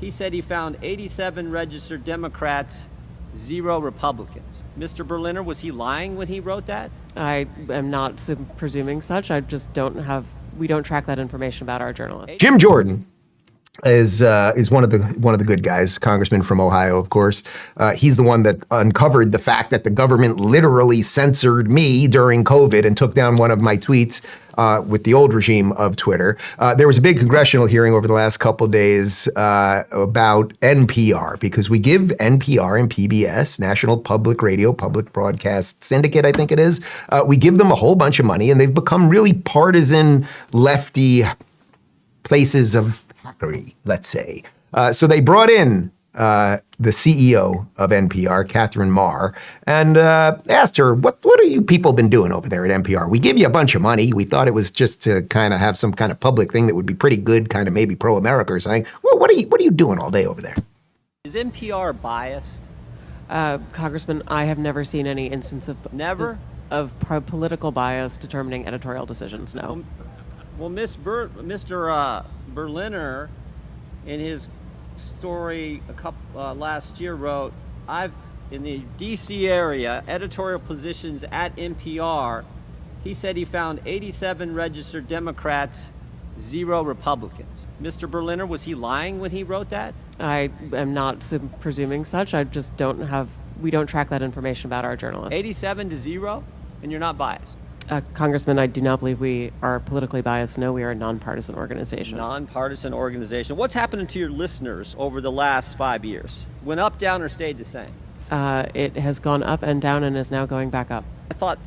he said he found 87 registered Democrats, 0 Republicans. Mr. Berliner, was he lying when he wrote that? I am not presuming such. We don't track that information about our journalists. Jim Jordan is one of the good guys, congressman from Ohio, of course. He's the one that uncovered the fact that the government literally censored me during COVID and took down one of my tweets with the old regime of Twitter. There was a big congressional hearing over the last couple of days about NPR, because we give NPR and PBS, National Public Radio, Public Broadcast Syndicate, I think it is, we give them a whole bunch of money, and they've become really partisan, lefty places of hackery, let's say. So they brought in the CEO of NPR, Katherine Maher, and asked her, what are you people been doing over there at NPR? We give you a bunch of money. We thought it was just to kind of have some kind of public thing that would be pretty good, kind of maybe pro-America or something. Well, what are you doing all day over there? Is NPR biased? Congressman, I have never seen any instance of political bias determining editorial decisions, no. Well, Mr. Berliner, in his story last year, wrote, in the D.C. area, editorial positions at NPR, he said he found 87 registered Democrats, 0 Republicans. Mr. Berliner, was he lying when he wrote that? I am not presuming such. We don't track that information about our journalists. 87 to 0, and you're not biased? Congressman, I do not believe we are politically biased. No, we are a nonpartisan organization. Nonpartisan organization. What's happening to your listeners over the last 5 years? Went up, down, or stayed the same? It has gone up and down and is now going back up. I thought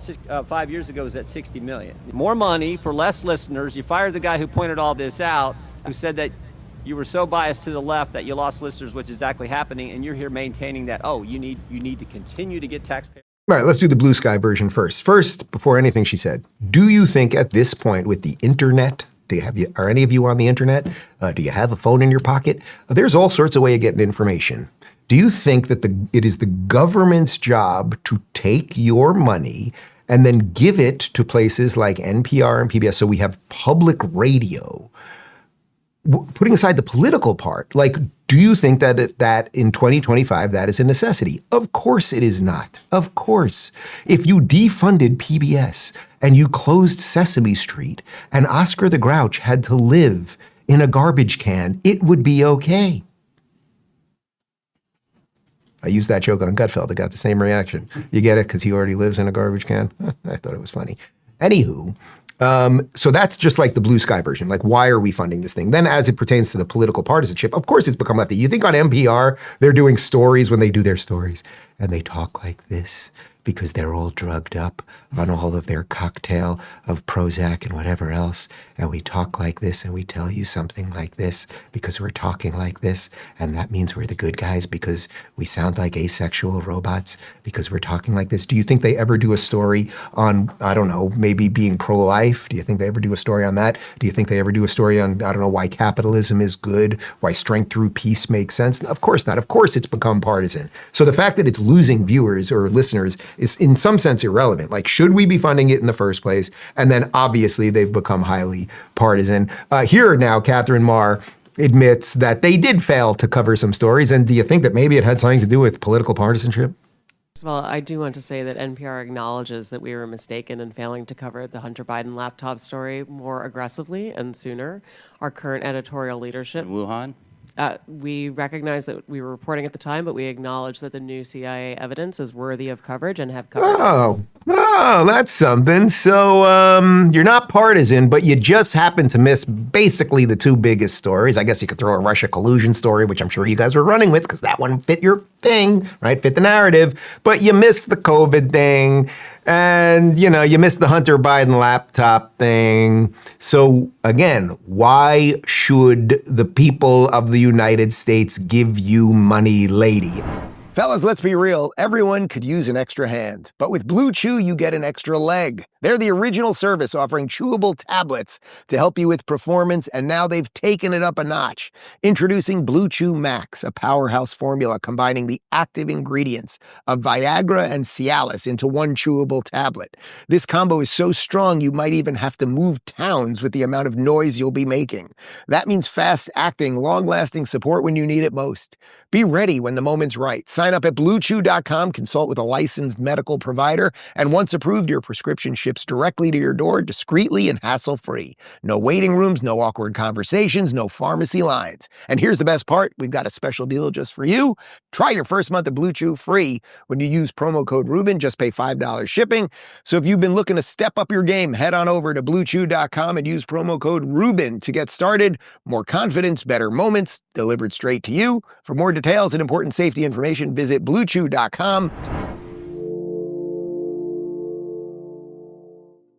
5 years ago it was at 60 million. More money for less listeners. You fired the guy who pointed all this out, who said that you were so biased to the left that you lost listeners, which is exactly happening, and you're here maintaining that, you need to continue to get taxpayers. All right, let's do the blue sky version first. First, before anything she said, do you think at this point with the internet, are any of you on the internet? Do you have a phone in your pocket? There's all sorts of ways of getting information. Do you think that it is the government's job to take your money and then give it to places like NPR and PBS so we have public radio? Putting aside the political part, do you think that in 2025 that is a necessity? Of course it is not. Of course. If you defunded PBS and you closed Sesame Street and Oscar the Grouch had to live in a garbage can, it would be okay. I used that joke on Gutfeld. I got the same reaction. You get it because he already lives in a garbage can? I thought it was funny. Anywho, so that's just like the blue sky version. Why are we funding this thing? Then as it pertains to the political partisanship, of course it's become lefty. You think on NPR, they're doing stories when they do their stories and they talk like this because they're all drugged up on all of their cocktail of Prozac and whatever else. And we talk like this and we tell you something like this because we're talking like this. And that means we're the good guys because we sound like asexual robots because we're talking like this. Do you think they ever do a story on, I don't know, maybe being pro-life? Do you think they ever do a story on that? Do you think they ever do a story on, I don't know, why capitalism is good, why strength through peace makes sense? Of course not. Of course it's become partisan. So the fact that it's losing viewers or listeners is in some sense irrelevant. Should we be funding it in the first place? And then obviously they've become highly partisan. Here now, Katherine Maher admits that they did fail to cover some stories. And do you think that maybe it had something to do with political partisanship? First of all, I do want to say that NPR acknowledges that we were mistaken in failing to cover the Hunter Biden laptop story more aggressively and sooner. Our current editorial leadership. In Wuhan? We recognize that we were reporting at the time, but we acknowledge that the new CIA evidence is worthy of coverage and have covered it. Oh, that's something. So you're not partisan, but you just happen to miss basically the two biggest stories. I guess you could throw a Russia collusion story, which I'm sure you guys were running with because that one fit your thing, right? Fit the narrative. But you missed the COVID thing. And, you missed the Hunter Biden laptop thing. So, again, why should the people of the United States give you money, lady? Fellas, let's be real. Everyone could use an extra hand. But with Blue Chew, you get an extra leg. They're the original service offering chewable tablets to help you with performance, and now they've taken it up a notch. Introducing Blue Chew Max, a powerhouse formula combining the active ingredients of Viagra and Cialis into one chewable tablet. This combo is so strong you might even have to move towns with the amount of noise you'll be making. That means fast-acting, long-lasting support when you need it most. Be ready when the moment's right. Sign up at BlueChew.com, consult with a licensed medical provider, and once approved, your prescription ships directly to your door discreetly and hassle-free. No waiting rooms, no awkward conversations, no pharmacy lines. And here's the best part. We've got a special deal just for you. Try your first month of Blue Chew free when you use promo code Rubin. Just pay $5 shipping. So if you've been looking to step up your game, head on over to BlueChew.com and use promo code Rubin to get started. More confidence, better moments, delivered straight to you. For more details and important safety information, visit BlueChew.com.